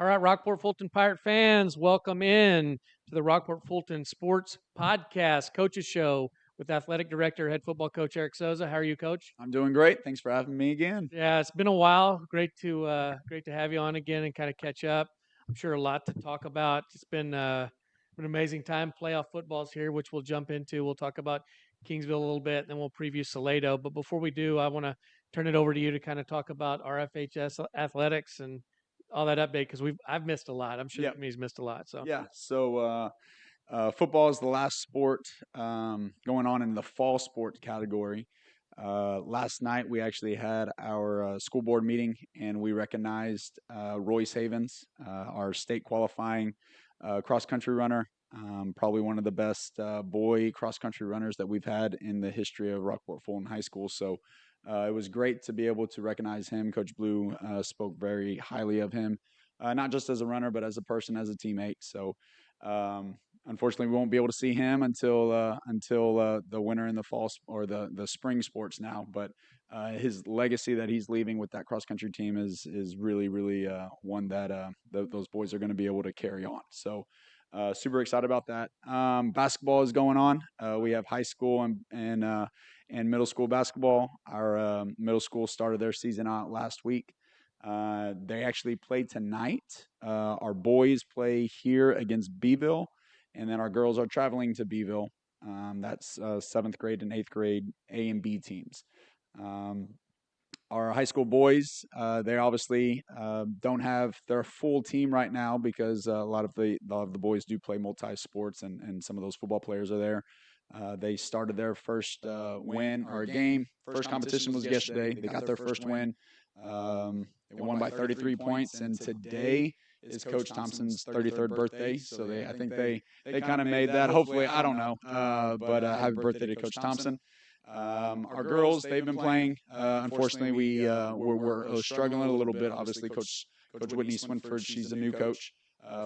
All right, Rockport-Fulton Pirate fans, welcome in to the Rockport-Fulton Sports Podcast, Coaches Show with Athletic Director, Head Football Coach Eric Soza. How are you, Coach? I'm doing great. Thanks for having me again. Yeah, it's been a while. Great to have you on again and kind of catch up. I'm sure a lot to talk about. It's been an amazing time. Playoff football's here, which we'll jump into. We'll talk about Kingsville a little bit, and then we'll preview Salado. But before we do, I want to turn it over to you to kind of talk about RFHS athletics and all that update because I've missed a lot. I'm sure the Yep. community's missed a lot. So Yeah. Football is the last sport going on in the fall sport category. Last night we actually had our school board meeting and we recognized Royce Havens, our state qualifying cross country runner. Probably one of the best boy cross country runners that we've had in the history of Rockport-Fulton High School. So it was great to be able to recognize him. Coach Blue spoke very highly of him, not just as a runner, but as a person, as a teammate. So um, unfortunately, we won't be able to see him until the winter and the fall or the spring sports now. But his legacy that he's leaving with that cross country team is really one that those boys are going to be able to carry on. So super excited about that. Basketball is going on. We have high school and middle school basketball. Our middle school started their season out last week. They actually play tonight. Our boys play here against Beeville, and then our girls are traveling to Beeville. That's seventh grade and eighth grade A and B teams. Um, our high school boys, they obviously don't have their full team right now because a lot of the boys do play multi sports, and some of those football players are there. They started their first win or game. First competition was yesterday. They got their first win. They won by 33 points, and today is Coach Thompson's 33rd birthday. So I think they kind of made that. Hopefully, I don't know, but happy birthday to Coach Thompson. Our girls, they've been playing. Unfortunately, we're struggling a little bit. Obviously, Coach Whitney Swinford, she's a new coach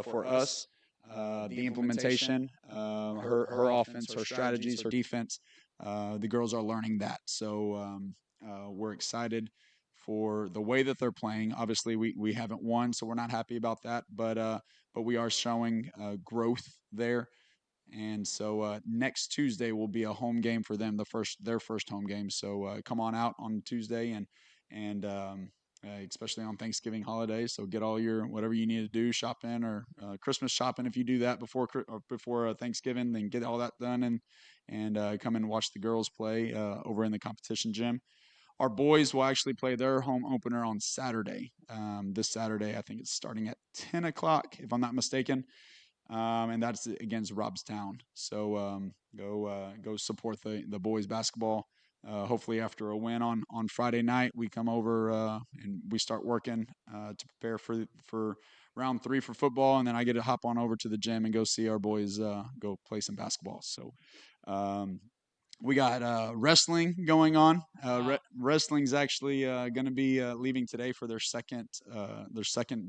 for us. The implementation, her offense, her strategies, her defense, the girls are learning that. So we're excited for the way that they're playing. Obviously, we haven't won, so we're not happy about that. But we are showing growth there. And so next Tuesday will be a home game for them, their first home game. So come on out on Tuesday and especially on Thanksgiving holiday. So get all your whatever you need to do, shopping or Christmas shopping if you do that before Thanksgiving. Then get all that done and come and watch the girls play over in the competition gym. Our boys will actually play their home opener on Saturday. This Saturday, I think it's starting at 10 o'clock, if I'm not mistaken, and that's against Robstown. So go support the boys basketball. Hopefully, after a win on Friday night, we come over and we start working to prepare for round 3 for football, and then I get to hop on over to the gym and go see our boys go play some basketball. So. Um, we got wrestling going on. Wrestling's actually going to be leaving today for their second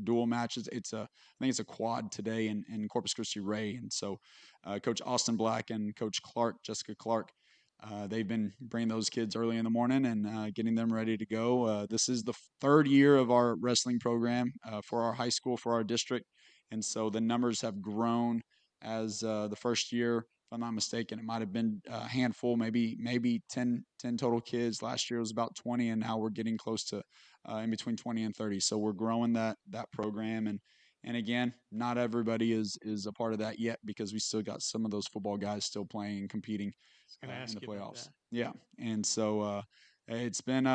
dual matches. I think it's a quad today in Corpus Christi Ray, and so Coach Austin Black and Coach Jessica Clark, they've been bringing those kids early in the morning and getting them ready to go. This is the third year of our wrestling program for our high school, for our district, and so the numbers have grown as the first year. If I'm not mistaken, it might have been a handful, maybe 10 total kids. Last year it was about 20, and now we're getting close to in between 20 and 30. So we're growing that program, and again, not everybody is a part of that yet because we still got some of those football guys still playing and competing in the playoffs. Yeah, and so it's been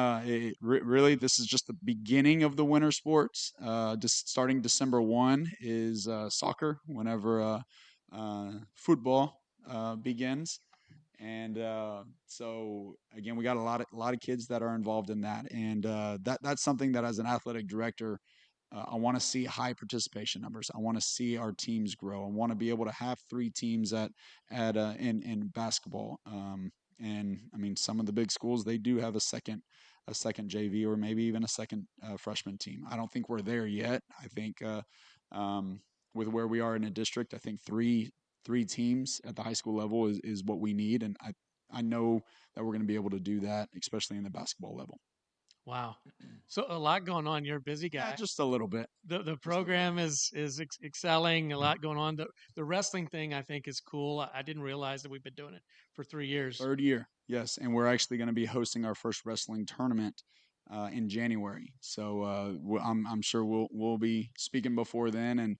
really this is just the beginning of the winter sports. Just starting December 1 is soccer. Whenever football begins. And so again, we got a lot of kids that are involved in that, and that's something that as an athletic director, I want to see high participation numbers. I want to see our teams grow. I want to be able to have 3 teams in basketball. And I mean, some of the big schools they do have a second JV or maybe even a second freshman team. I don't think we're there yet. I think with where we are in a district, I think three teams at the high school level is what we need, and I know that we're going to be able to do that, especially in the basketball level. Wow. So a lot going on. You're a busy Yeah, guy. just a little bit, The just a little bit. program is excelling. A lot going on. The wrestling thing I think is cool. I didn't realize that we've been doing it for 3 years. Third year, yes, and we're actually going to be hosting our first wrestling tournament in January. So I'm sure we'll be speaking before then, and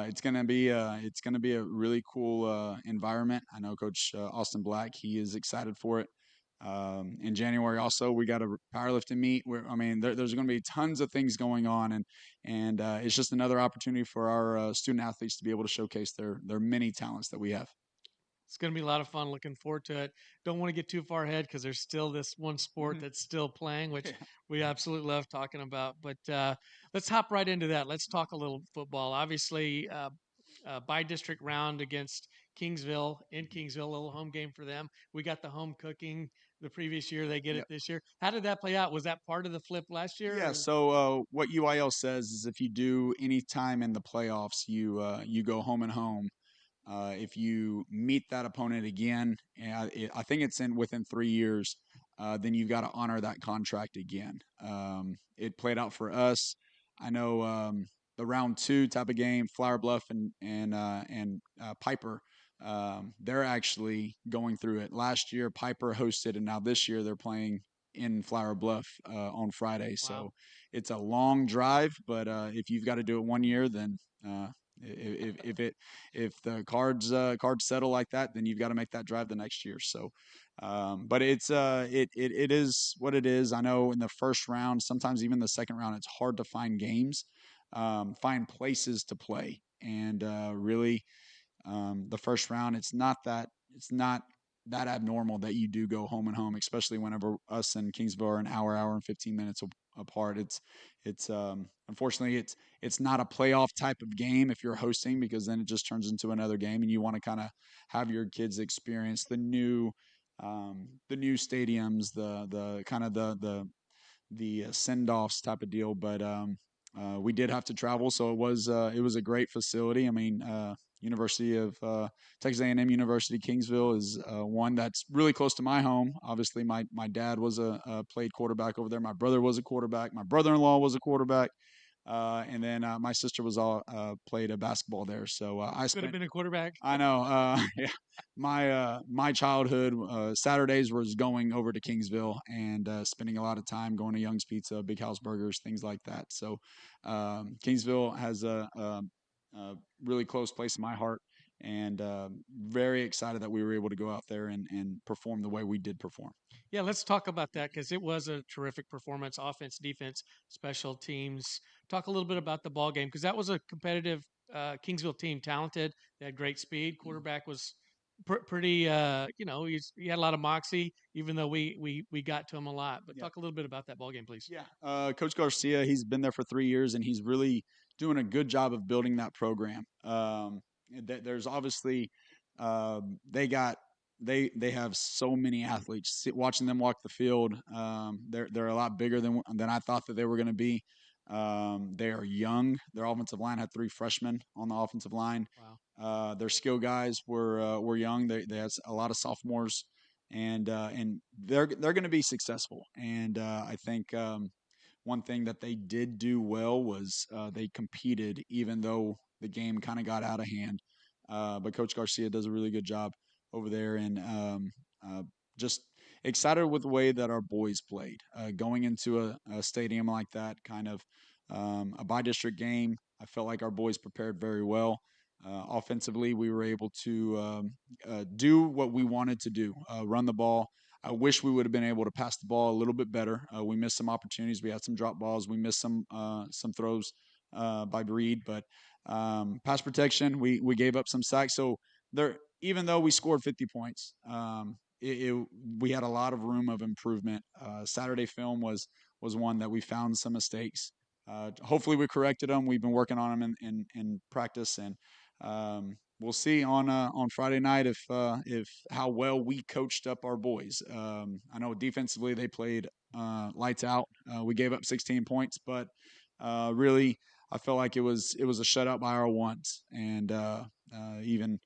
it's gonna be a really cool environment. I know Coach Austin Black, he is excited for it. In January, also we got a powerlifting meet. Where I mean, there's going to be tons of things going on, and it's just another opportunity for our student athletes to be able to showcase their many talents that we have. It's going to be a lot of fun. Looking forward to it. Don't want to get too far ahead because there's still this one sport Mhm. that's still playing, which Yeah. we absolutely love talking about. But let's hop right into that. Let's talk a little football. Obviously, by district round against Kingsville in Kingsville, a little home game for them. We got the home cooking the previous year. They get it Yep. this year. How did that play out? Was that part of the flip last year? Yeah, Or? so what UIL says is if you do any time in the playoffs, you go home and home. If you meet that opponent again, I think it's in within 3 years, then you've got to honor that contract again. It played out for us. I know the round two type of game, Flower Bluff and Piper, they're actually going through it. Last year, Piper hosted, and now this year they're playing in Flower Bluff on Friday. Wow. So it's a long drive, but if you've got to do it 1 year, then uh, if the cards settle like that, then you've got to make that drive the next year. So, but it is what it is. I know in the first round, sometimes even the second round, it's hard to find games, find places to play, and really the first round, it's not that abnormal that you do go home and home, especially whenever us and Kingsville are an hour and 15 minutes apart. It's unfortunately it's not a playoff type of game if you're hosting because then it just turns into another game and you want to kind of have your kids experience the new stadiums, the kind of the send offs type of deal. But we did have to travel, so it was a great facility. I mean, University of Texas A&M University Kingsville is one that's really close to my home. Obviously, my dad was a played quarterback over there. My brother was a quarterback. My brother-in-law was a quarterback. And then my sister was all played a basketball there. So I Could have spent been a quarterback. I know. Yeah, my childhood Saturdays was going over to Kingsville and spending a lot of time going to Young's Pizza, Big House Burgers, things like that. So Kingsville has a really close place in my heart, and very excited that we were able to go out there and perform the way we did perform. Yeah, let's talk about that because it was a terrific performance, offense, defense, special teams. Talk a little bit about the ball game because that was a competitive Kingsville team, talented. They had great speed. Quarterback was pretty. He had a lot of moxie, even though we got to him a lot. But Yeah. talk a little bit about that ball game, please. Yeah, Coach Garcia, he's been there for 3 years, and he's really doing a good job of building that program. There's obviously they got they have so many athletes. Watching them walk the field, they're a lot bigger than I thought that they were going to be. They are young. Their offensive line had three freshmen on the offensive line. Wow. Their skill guys were young. They had a lot of sophomores and they're going to be successful. And I think one thing that they did do well was they competed, even though the game kind of got out of hand. But Coach Garcia does a really good job over there, and uh, just excited with the way that our boys played. Going into a stadium like that, kind of a by-district game, I felt like our boys prepared very well. Offensively, we were able to do what we wanted to do, run the ball. I wish we would have been able to pass the ball a little bit better. We missed some opportunities. We had some drop balls. We missed some throws by Breed, but pass protection, we gave up some sacks. So there, even though we scored 50 points, we had a lot of room of improvement. Saturday film was one that we found some mistakes. Hopefully, we corrected them. We've been working on them in practice, and we'll see on Friday night if how well we coached up our boys. I know defensively they played lights out. We gave up 16 points, but really I felt like it was a shutout by our ones, and even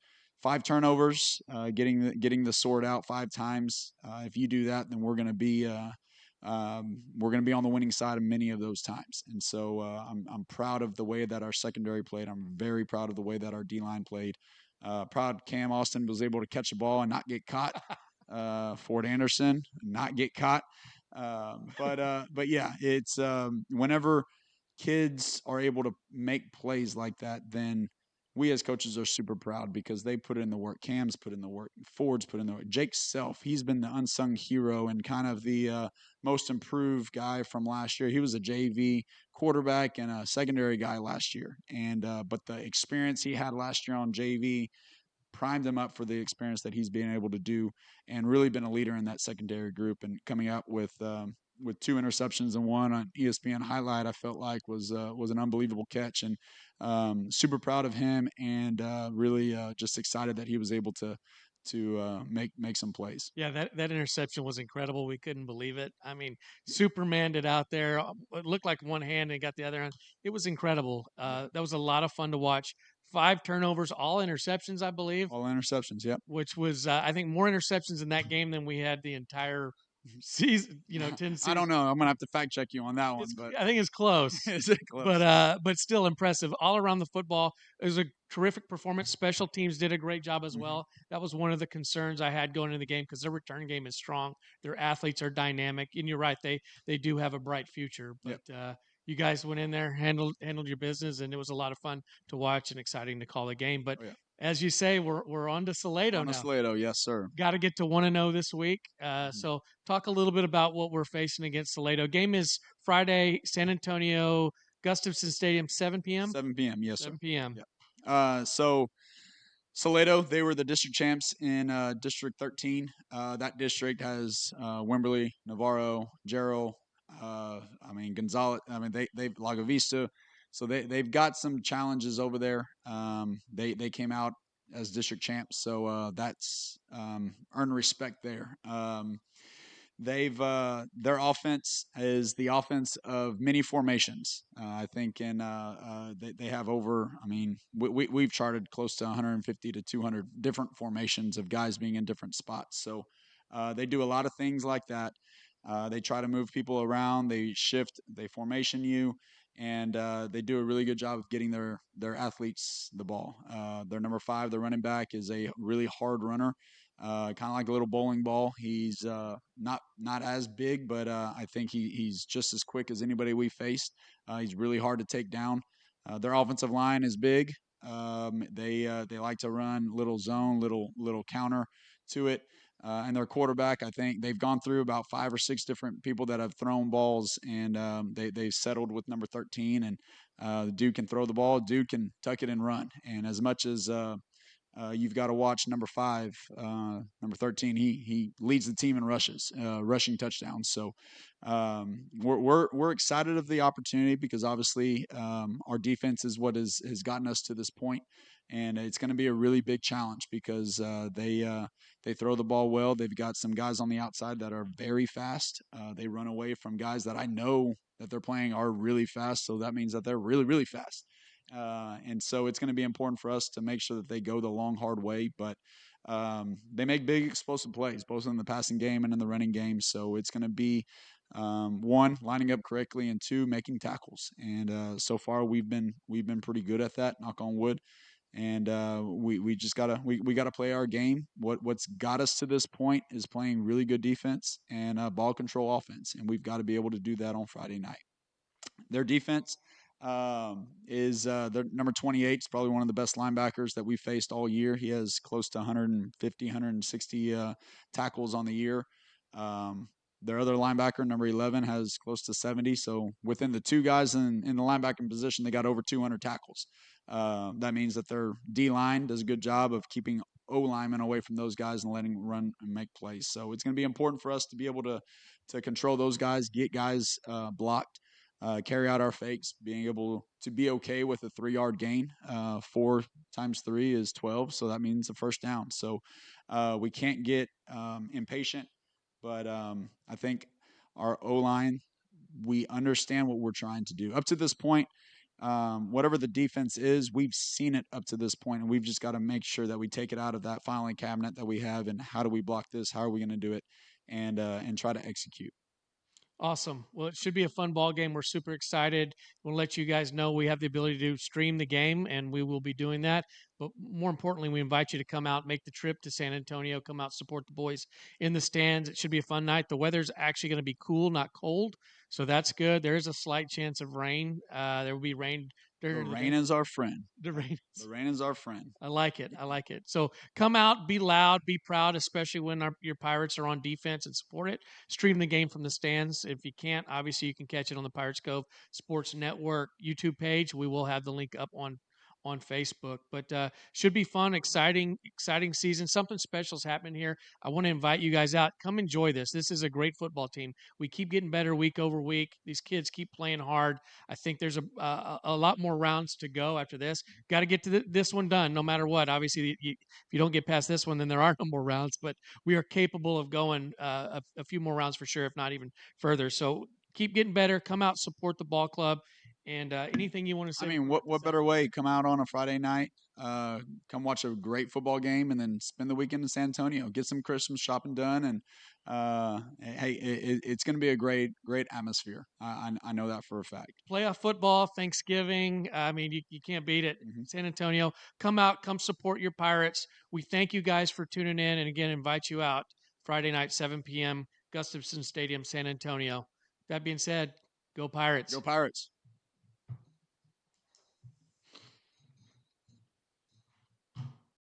five turnovers, getting the sword out 5 times. If you do that, then we're going to be we're going to be on the winning side of many of those times. And so I'm proud of the way that our secondary played. I'm very proud of the way that our D line played. Proud Cam Austin was able to catch the ball and not get caught. Ford Anderson not get caught. But yeah, it's whenever kids are able to make plays like that, then we as coaches are super proud because they put in the work. Cam's put in the work. Ford's put in the work. Jake Self, he's been the unsung hero and kind of the most improved guy from last year. He was a JV quarterback and a secondary guy last year, and but the experience he had last year on JV primed him up for the experience that he's been able to do, and really been a leader in that secondary group. And coming out with two interceptions and one on ESPN highlight, I felt like was an unbelievable catch, and super proud of him, and really just excited that he was able to make some plays. Yeah, that interception was incredible. We couldn't believe it. I mean, Superman it out there. It looked like one hand and got the other hand. It was incredible. Yeah, That was a lot of fun to watch. 5 turnovers, all interceptions, I believe, all interceptions. Yep. which was I think more interceptions in that game than we had the entire season. 10 I don't seasons. know. I'm gonna have to fact check you on that one, It's but I think it's close, is it close? but still impressive all around the football. It was a terrific performance. Special teams did a great job as Mm-hmm. well. That was one of the concerns I had going into the game because their return game is strong. Their athletes are dynamic, and you're right, they do have a bright future. Yep. But you guys went in there, handled your business, and it was a lot of fun to watch and exciting to call the game. But Oh yeah. as you say, we're on to Salado On a now. Salado, yes, sir. Got to get to 1-0 this week. Mm-hmm. So talk a little bit about what we're facing against Salado. Game is Friday, San Antonio, Gustafson Stadium, 7 p.m. 7 p.m. Yes, sir. 7 p.m. Yep. So Salado, they were the district champs in District 13. That district has Wimberley, Navarro, Jarrell, I mean Gonzalez. I mean they've Lago Vista, so they've got some challenges over there. They came out as district champs, so that's earned respect there. They've their offense is the offense of many formations. I think, and they have over. I mean, we've charted close to 150 to 200 different formations of guys being in different spots. So they do a lot of things like that. They try to move people around. They shift. They formation you, and they do a really good job of getting their athletes the ball. Their number 5, the running back, is a really hard runner, kind of like a little bowling ball. He's not as big, but I think he's just as quick as anybody we faced. He's really hard to take down. Their offensive line is big. They like to run little zone, little counter to it. And their quarterback, I think they've gone through about 5 or 6 different people that have thrown balls, and they've settled with number 13. And the dude can throw the ball, dude can tuck it and run. And as much as you've got to watch number 5, number 13. He leads the team in rushes, rushing touchdowns. So we're excited of the opportunity because obviously our defense is what has gotten us to this point, and it's going to be a really big challenge because they throw the ball well. They've got some guys on the outside that are very fast. They run away from guys that I know that they're playing are really fast. So that means that they're really, really fast. And so it's going to be important for us to make sure that they go the long, hard way. But they make big, explosive plays, both in the passing game and in the running game. So it's going to be one, lining up correctly, and two, making tackles. And so far, we've been pretty good at that. Knock on wood. And we just we gotta play our game. What's got us to this point is playing really good defense and ball control offense, and we've got to be able to do that on Friday night. Their defense is their number 28 is probably one of the best linebackers that we faced all year. He has close to 150, 160 tackles on the year. Their other linebacker, number 11, has close to 70. So within the two guys in the linebacking position, they got over 200 tackles. That means that their D line does a good job of keeping O linemen away from those guys and letting them run and make plays. So it's going to be important for us to be able to control those guys, get guys blocked, carry out our fakes, being able to be okay with a 3-yard gain. 4 times 3 is 12, so that means a first down. So we can't get impatient, but I think our O line, we understand what we're trying to do. Up to this point, whatever the defense is, we've seen it up to this point, and we've just got to make sure that we take it out of that filing cabinet that we have, and how do we block this? How are we going to do it? And try to execute. Awesome. Well, it should be a fun ball game. We're super excited. We'll let you guys know we have the ability to stream the game, and we will be doing that. But more importantly, we invite you to come out, make the trip to San Antonio, come out, support the boys in the stands. It should be a fun night. The weather's actually going to be cool, not cold, so that's good. There is a slight chance of rain. There will be rain The during the rain game. is our friend. The rain. The rain is our friend. I like it. I like it. So come out, be loud, be proud, especially when your Pirates are on defense, and support it. Stream the game from the stands. If you can't, obviously you can catch it on the Pirates Cove Sports Network YouTube page. We will have the link up on Facebook. But should be fun, exciting season. Something special is happening here. I want to invite you guys out. Come enjoy this. This is a great football team. We keep getting better week over week. These kids keep playing hard. I think there's a lot more rounds to go after this. Got to get to this one done no matter what. Obviously, if you don't get past this one, then there are no more rounds, but we are capable of going a few more rounds for sure, if not even further. So keep getting better. Come out, support the ball club. And anything you want to I say mean, before we what close out? better way? Come out on a Friday night, come watch a great football game, and then spend the weekend in San Antonio. Get some Christmas shopping done, and hey, it's going to be a great atmosphere. I know that for a fact. Playoff football, Thanksgiving. I mean, you can't beat it. Hmm. San Antonio, come out, come support your Pirates. We thank you guys for tuning in, and again, invite you out Friday night, 7 p.m., Gustafson Stadium, San Antonio. That being said, go Go Pirates. Pirates!